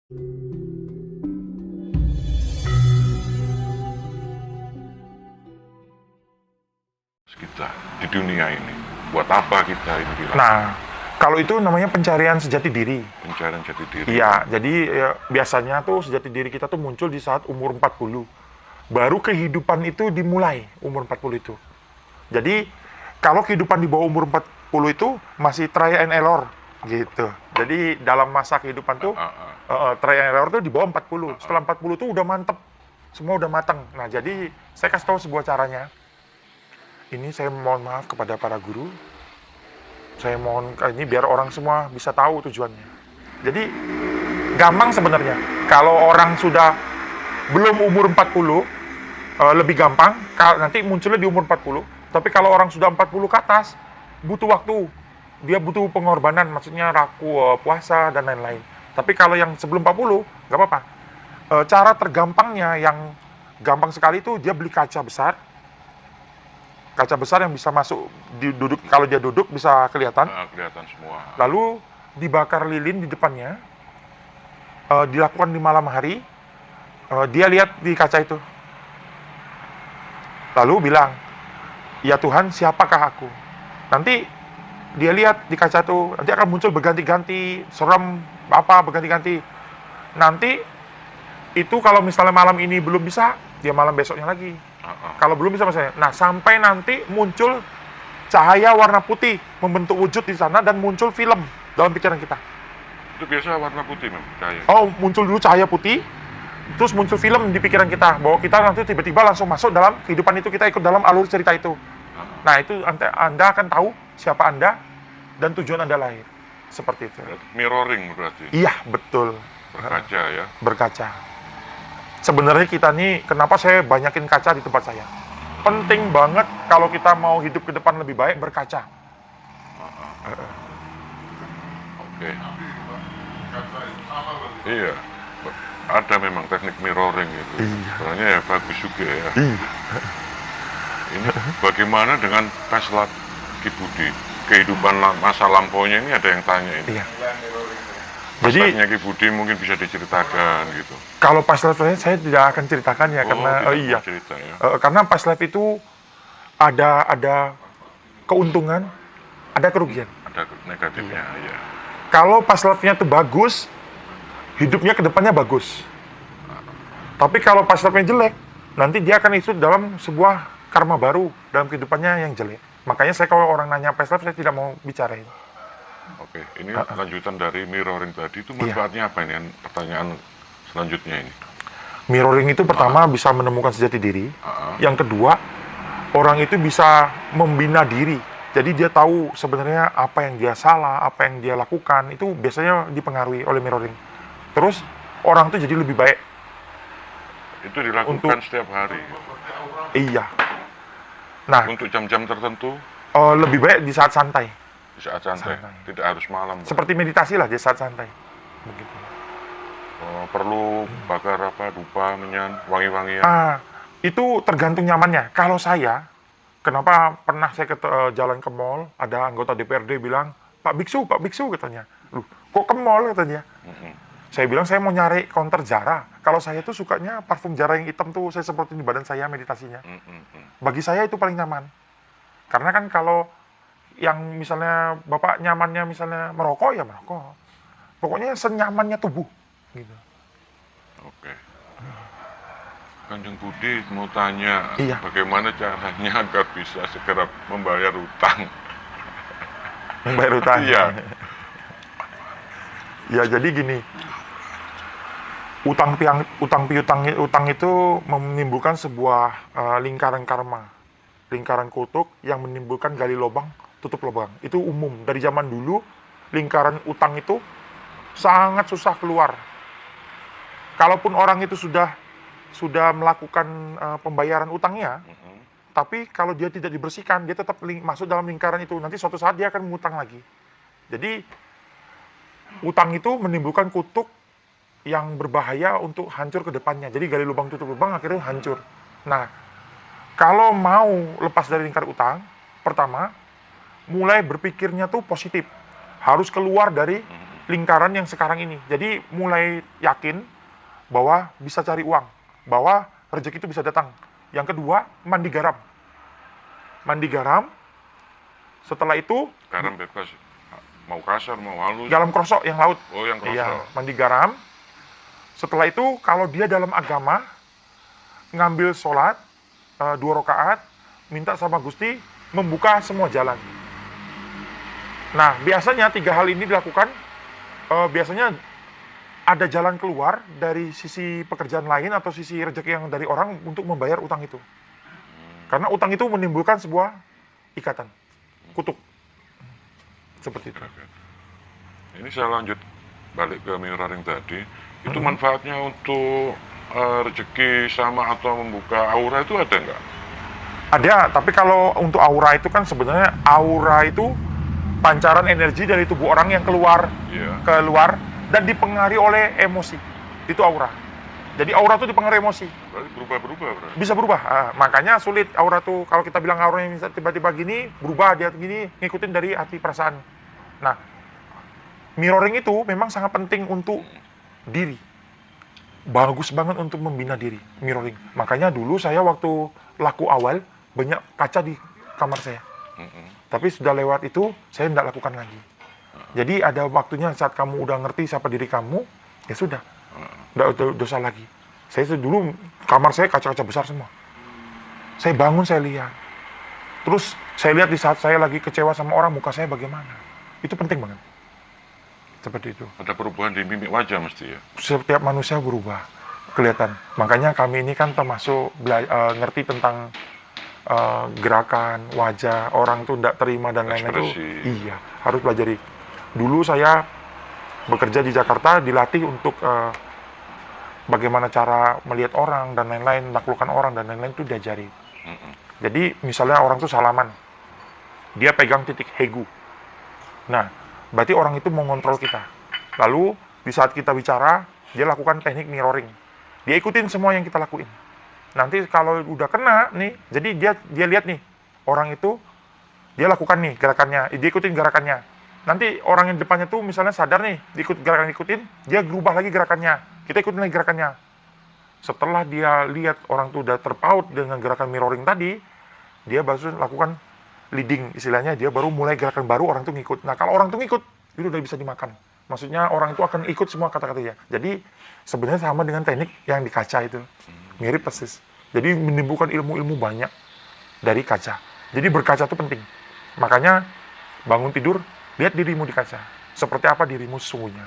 Kita di dunia ini, buat apa kita ini bilang? Nah, kalau itu namanya pencarian sejati diri. Pencarian jati diri. Iya, jadi biasanya tuh sejati diri kita tuh muncul di saat umur 40. Baru kehidupan itu dimulai umur 40 itu. Jadi, kalau kehidupan di bawah umur 40 itu masih try and error gitu. Jadi, dalam masa kehidupan tuh try and error tuh di bawah 40. Setelah 40 tuh udah mantep. Semua udah matang. Nah, jadi saya kasih tahu sebuah caranya. Ini saya mohon maaf kepada para guru. Saya mohon ini biar orang semua bisa tahu tujuannya. Jadi gampang sebenarnya. Kalau orang sudah belum umur 40 lebih gampang, nanti munculnya di umur 40. Tapi kalau orang sudah 40 ke atas butuh waktu. Dia butuh pengorbanan, maksudnya raku, puasa dan lain-lain. Tapi kalau yang sebelum 40 nggak apa-apa. Cara tergampangnya yang gampang sekali itu dia beli kaca besar. Kaca besar yang bisa masuk duduk, kalau dia duduk bisa kelihatan. Kelihatan semua. Lalu dibakar lilin di depannya, dilakukan di malam hari, dia lihat di kaca itu. Lalu bilang, ya Tuhan, siapakah aku? Nanti dia lihat di kaca itu, nanti akan muncul berganti-ganti, serem, apa, berganti-ganti. Nanti itu kalau misalnya malam ini belum bisa, dia malam besoknya lagi. Kalau belum bisa misalnya, nah sampai nanti muncul cahaya warna putih membentuk wujud di sana dan muncul film dalam pikiran kita. Itu biasa warna putih memang cahaya. Oh, muncul dulu cahaya putih, terus muncul film di pikiran kita bahwa kita nanti tiba-tiba langsung masuk dalam kehidupan itu, kita ikut dalam alur cerita itu. Nah itu Anda akan tahu siapa Anda dan tujuan Anda lahir. Seperti itu. Mirroring berarti. Iya, betul. Berkaca ya. Berkaca. Sebenarnya kita nih, kenapa saya banyakin kaca di tempat saya? Penting banget kalau kita mau hidup ke depan lebih baik, berkaca. Oke. Iya. Ada memang teknik mirroring itu. Iya. Sebenarnya ya bagus juga ya. Iya. Ini bagaimana dengan Tesla Ki Budi? Kehidupan masa lampaunya ini ada yang tanya ini. Iya. Jadi Jadi Ki Budi mungkin bisa diceritakan gitu. kalau past life saya tidak akan ceritakan ya, karena tidak iya. mau cerita ya. Karena past life itu ada keuntungan, ada kerugian. Ada negatifnya ya. Kalau past life-nya itu bagus, hidupnya ke depannya bagus. Tapi kalau past life-nya jelek, nanti dia akan ikut dalam sebuah karma baru dalam kehidupannya yang jelek. Makanya saya kalau orang nanya past life, saya tidak mau bicarain. Oke, ini lanjutan dari mirroring tadi itu manfaatnya apa ini? Pertanyaan selanjutnya ini. Mirroring itu pertama bisa menemukan sejati diri. Yang kedua, orang itu bisa membina diri. Jadi dia tahu sebenarnya apa yang dia salah, apa yang dia lakukan, itu biasanya dipengaruhi oleh mirroring. Terus orang itu jadi lebih baik. Itu dilakukan setiap hari. Iya. Nah, Untuk jam-jam tertentu, lebih baik di saat santai. di saat santai, tidak harus malam. Seperti meditasi lah di saat santai. Begitu. Perlu bakar apa, dupa, menyan, wangi-wangian. Itu tergantung nyamannya. Kalau saya, kenapa pernah saya jalan ke mall, ada anggota DPRD bilang, Pak Biksu katanya. Loh, kok ke mall katanya? Saya bilang saya mau nyari counter Zara. Kalau saya tuh sukanya parfum Zara yang hitam tuh, saya semprotin di badan saya meditasinya. Bagi saya itu paling nyaman. Karena kan kalau yang misalnya Bapak nyamannya misalnya merokok, ya merokok. Pokoknya senyamannya tubuh. Gitu. Oke. Kanjeng Budi mau tanya, bagaimana caranya agar bisa segera membayar utang? Membayar utang? Iya. Ya jadi gini, utang itu menimbulkan sebuah lingkaran karma, lingkaran kutuk yang menimbulkan gali lubang, tutup lubang. Itu umum dari zaman dulu. Lingkaran utang itu sangat susah keluar. Kalaupun orang itu sudah melakukan pembayaran utangnya, tapi kalau dia tidak dibersihkan, dia tetap masuk dalam lingkaran itu. Nanti suatu saat dia akan mengutang lagi. Jadi utang itu menimbulkan kutuk yang berbahaya untuk hancur ke depannya. Jadi gali lubang tutup lubang akhirnya hancur. Nah, kalau mau lepas dari lingkar utang, pertama mulai berpikirnya tuh positif. Harus keluar dari lingkaran yang sekarang ini. Jadi mulai yakin bahwa bisa cari uang, bahwa rezeki itu bisa datang. Yang kedua, mandi garam. Mandi garam, setelah itu Garam bebas. Mau kasar, mau halus. garam krosok yang laut. Oh, yang Iya, krosok. mandi garam. Setelah itu kalau dia dalam agama, ngambil sholat, 2 rakaat, minta sama Gusti, membuka semua jalan. Nah, biasanya 3 hal ini dilakukan, biasanya ada jalan keluar dari sisi pekerjaan lain atau sisi rezeki yang dari orang untuk membayar utang itu. Karena utang itu menimbulkan sebuah ikatan, kutuk. Seperti itu. Oke. Ini saya lanjut balik ke mirroring tadi. Itu manfaatnya untuk rezeki sama atau membuka aura itu ada nggak? Ada, tapi kalau untuk aura itu kan sebenarnya aura itu pancaran energi dari tubuh orang yang Iya. keluar dan dipengaruhi oleh emosi. Itu aura. Jadi aura itu dipengaruhi emosi. Berarti berubah-berubah, bro. Bisa berubah. Makanya sulit aura tuh, kalau kita bilang aura yang tiba-tiba gini, berubah dia gini, ngikutin dari hati perasaan. Nah, mirroring itu memang sangat penting untuk diri. Bagus banget untuk membina diri, mirroring. Makanya dulu saya waktu laku awal, banyak kaca di kamar saya. Tapi sudah lewat itu, saya tidak lakukan lagi. Jadi ada waktunya saat kamu udah ngerti siapa diri kamu, ya sudah. Tidak ada dosa lagi. Saya dulu, kamar saya kaca-kaca besar semua. Saya bangun, saya lihat. Terus saya lihat di saat saya lagi kecewa sama orang, muka saya bagaimana. Itu penting banget. Seperti itu. Ada perubahan di mimik wajah mesti ya? Setiap manusia berubah, kelihatan. Makanya kami ini kan termasuk ngerti tentang gerakan wajah orang tuh tidak terima dan lain-lain itu. Ekspresi. Iya, harus pelajari. Dulu saya bekerja di Jakarta, dilatih untuk bagaimana cara melihat orang dan lain-lain, menaklukkan orang dan lain-lain itu diajari. Jadi misalnya orang tuh salaman, dia pegang titik hegu. Nah, berarti orang itu mau ngontrol kita. Lalu di saat kita bicara, dia lakukan teknik mirroring. Dia ikutin semua yang kita lakuin. Nanti kalau udah kena nih, jadi dia lihat nih, orang itu dia lakukan nih gerakannya, dia ikutin gerakannya. Nanti orang yang depannya tuh misalnya sadar nih, ikut gerakan ikutin, dia berubah lagi gerakannya. Kita ikutin lagi gerakannya. Setelah dia lihat orang tuh udah terpaut dengan gerakan mirroring tadi, dia baru lakukan leading, istilahnya dia baru mulai gerakan baru, orang tuh ngikut. Nah, kalau orang tuh ngikut, itu udah bisa dimakan. Maksudnya orang itu akan ikut semua kata-katanya. Jadi sebenarnya sama dengan teknik yang di kaca itu. Mirip persis. Jadi menimbulkan ilmu-ilmu banyak dari kaca. Jadi berkaca itu penting. Makanya bangun tidur, lihat dirimu di kaca. Seperti apa dirimu sesungguhnya.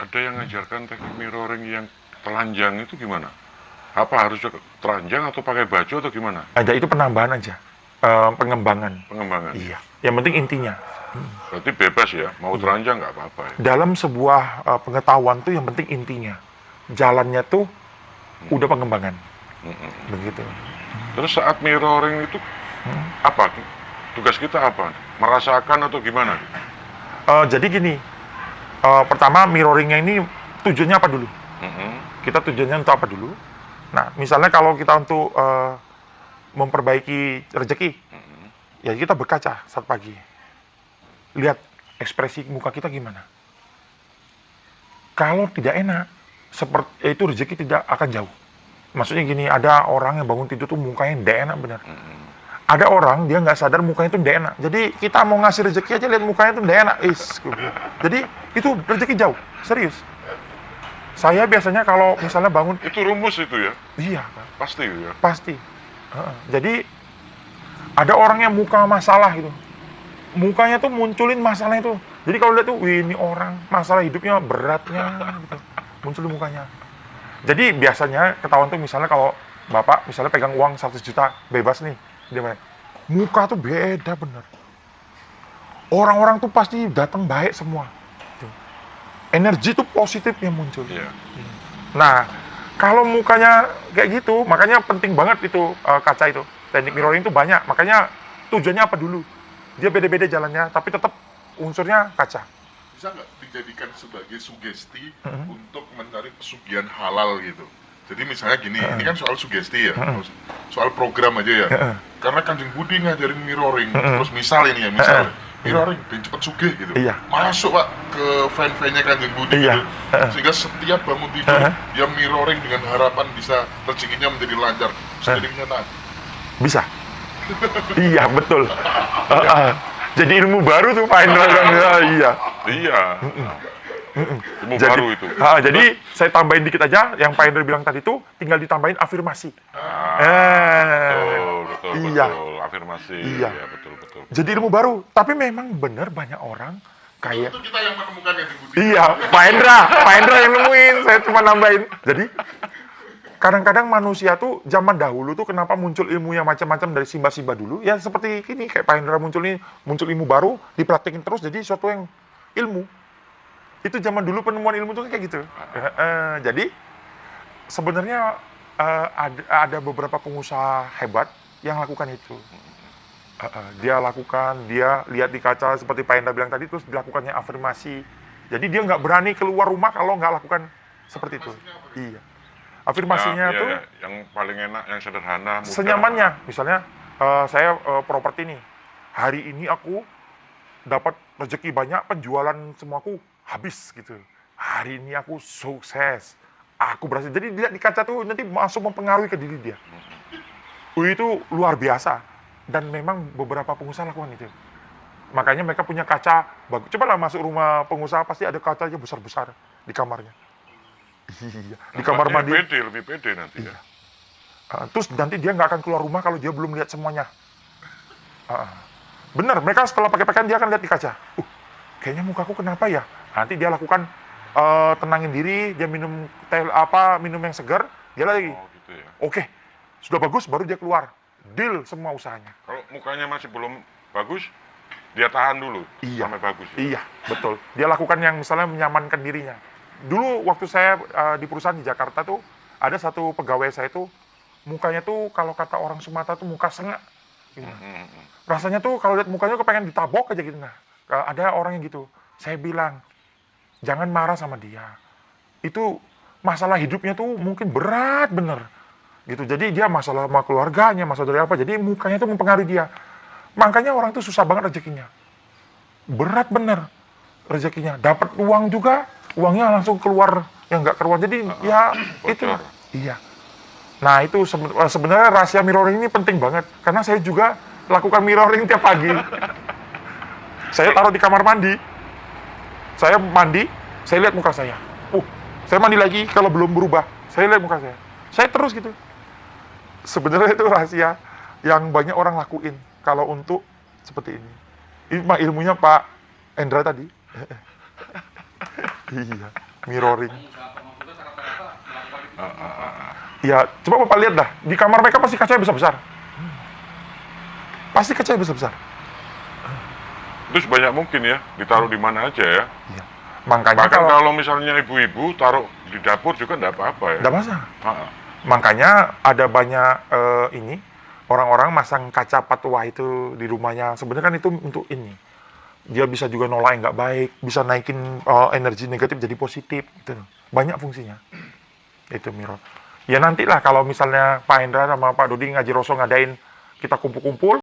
Ada yang ngajarkan teknik mirroring yang telanjang itu gimana? Apa harus telanjang atau pakai baju atau gimana? Aja itu penambahan aja. Pengembangan. Pengembangan. Iya. Yang penting intinya. Berarti bebas ya, mau telanjang nggak apa-apa ya? Dalam sebuah pengetahuan tuh yang penting intinya. Jalannya tuh udah pengembangan. Begitu. Terus saat mirroring itu apa? Tugas kita apa? Merasakan atau gimana? Jadi gini, pertama mirroringnya ini tujuannya apa dulu? Kita tujuannya untuk apa dulu? Nah, misalnya kalau kita untuk memperbaiki rezeki, ya kita berkaca saat pagi. Lihat ekspresi muka kita gimana. Kalau tidak enak, seperti itu rezeki tidak akan jauh. Maksudnya gini, ada orang yang bangun tidur tuh mukanya tidak enak benar. Ada orang dia nggak sadar mukanya tuh tidak enak. Jadi kita mau ngasih rezeki aja lihat mukanya tuh tidak enak. Jadi itu rezeki jauh, serius. Saya biasanya kalau misalnya bangun, Itu rumus itu ya? iya Pak, Pasti ya? pasti. Jadi ada orang yang muka masalah gitu. Mukanya tuh munculin masalah itu. Jadi kalau lihat tuh, wih ini orang masalah hidupnya beratnya gitu. Muncul di mukanya. Jadi biasanya ketahuan tuh misalnya kalau Bapak misalnya pegang uang 100 juta bebas nih, dia bilang, muka tuh beda bener. Orang-orang tuh pasti datang baik semua. Tuh. Energi tuh positif yang muncul. Iya. Nah, kalau mukanya kayak gitu, makanya penting banget itu kaca itu. Teknik mirroring itu banyak, makanya tujuannya apa dulu. Dia beda-beda jalannya, tapi tetap unsurnya kaca. Bisa nggak dijadikan sebagai sugesti untuk mencari pesugihan halal gitu? Jadi misalnya gini, ini kan soal sugesti ya, soal program aja ya. Karena Kanjeng Budi ngajarin mirroring, terus misal ini ya, mirroring ben cepet sugih gitu. Iya. Masuk Pak ke fan-fannya Kanjeng Budi Iya. gitu. Sehingga setiap bangun tidur dia mirroring dengan harapan bisa rezekinya menjadi lancar. Jadi kenyataan. Bisa. Iya, betul. Jadi ilmu baru tuh Pak Hendra bilang, iya. Iya. Ilmu Jadi, baru itu. Jadi saya tambahin dikit aja, yang Pak Hendra bilang tadi tuh tinggal ditambahin afirmasi. Betul, Iya. betul. Afirmasi. Iya. Ya, betul. Jadi ilmu baru, tapi memang benar banyak orang kayak Itu kita yang menemukan Kanjeng Budi. iya, Pak Hendra yang nemuin, saya cuma nambahin. Jadi kadang-kadang manusia tuh zaman dahulu tuh kenapa muncul ilmu yang macam-macam dari Simba dulu? Ya seperti ini, kayak Pak Hendra muncul ilmu baru, dipraktekin terus jadi suatu yang ilmu. Itu zaman dulu penemuan ilmu tuh kayak gitu. Jadi sebenarnya ada beberapa pengusaha hebat yang lakukan itu. Dia lihat di kaca seperti Pak Hendra bilang tadi, terus dilakukannya afirmasi. Jadi dia nggak berani keluar rumah kalau nggak lakukan seperti itu. Iya. Afirmasinya tuh yang paling enak, yang sederhana, mudah. senyamannya. Misalnya saya properti nih. Hari ini aku dapat rezeki banyak, penjualan semuaku habis gitu. Hari ini aku sukses. Aku berhasil. Jadi dilihat di kaca tuh nanti langsung mempengaruhi ke diri dia. Itu luar biasa. Dan memang beberapa pengusaha lakukan itu. Makanya mereka punya kaca bagus. Coba lah masuk rumah pengusaha, pasti ada kacanya besar-besar di kamarnya. Iya, di kamar mandi. Lebih pede nanti ya. Terus nanti dia nggak akan keluar rumah kalau dia belum lihat semuanya. Bener, mereka setelah pakai pakaian dia akan lihat di kaca. Kayaknya mukaku kenapa ya? Nanti dia lakukan tenangin diri, dia minum minum yang segar, dia lagi. Oh gitu ya. Oke, sudah bagus, baru dia keluar. Deal semua usahanya. Kalau mukanya masih belum bagus, dia tahan dulu Iya. sampai bagus. Ya? Iya, betul. Dia lakukan yang misalnya menyamankan dirinya. Dulu waktu saya di perusahaan di Jakarta tuh, ada satu pegawai saya tuh, mukanya tuh kalau kata orang Sumatera tuh muka sengak. Gitu. Rasanya tuh kalau lihat mukanya kepengen ditabok aja gitu. Nah, ada orang yang gitu. Saya bilang, jangan marah sama dia. Itu masalah hidupnya tuh mungkin berat bener. Gitu. Jadi dia masalah sama keluarganya, masalah dari apa. Jadi mukanya tuh mempengaruhi dia. Makanya orang tuh susah banget rezekinya. Berat bener rezekinya. Dapat uang juga, uangnya langsung keluar yang nggak keluar. Jadi ya itu. Iya. Nah itu sebenarnya rahasia mirroring ini penting banget. Karena saya juga lakukan mirroring tiap pagi. Saya taruh di kamar mandi. Saya mandi, saya lihat muka saya. Saya mandi lagi kalau belum berubah. Saya lihat muka saya. Saya terus gitu. Sebenarnya itu rahasia yang banyak orang lakuin kalau untuk seperti ini. Ini ilmunya Pak Hendra tadi. Iya, mirroring. Ya, coba Bapak lihat dah. Di kamar mereka pasti kacanya besar-besar. Pasti kacanya besar-besar. Itu sebanyak mungkin ya, ditaruh di mana aja ya. Iya. Makanya Bahkan kalau misalnya ibu-ibu taruh di dapur juga enggak apa-apa ya. enggak masalah. Makanya ada banyak orang-orang masang kaca patwa itu di rumahnya. Sebenarnya kan itu untuk ini. Dia bisa juga nolak yang nggak baik, bisa naikin energi negatif jadi positif. Gitu. Banyak fungsinya. Itu mirror. Ya nantilah kalau misalnya Pak Hendra sama Pak Dodi ngaji Roso ngadain kita kumpul-kumpul,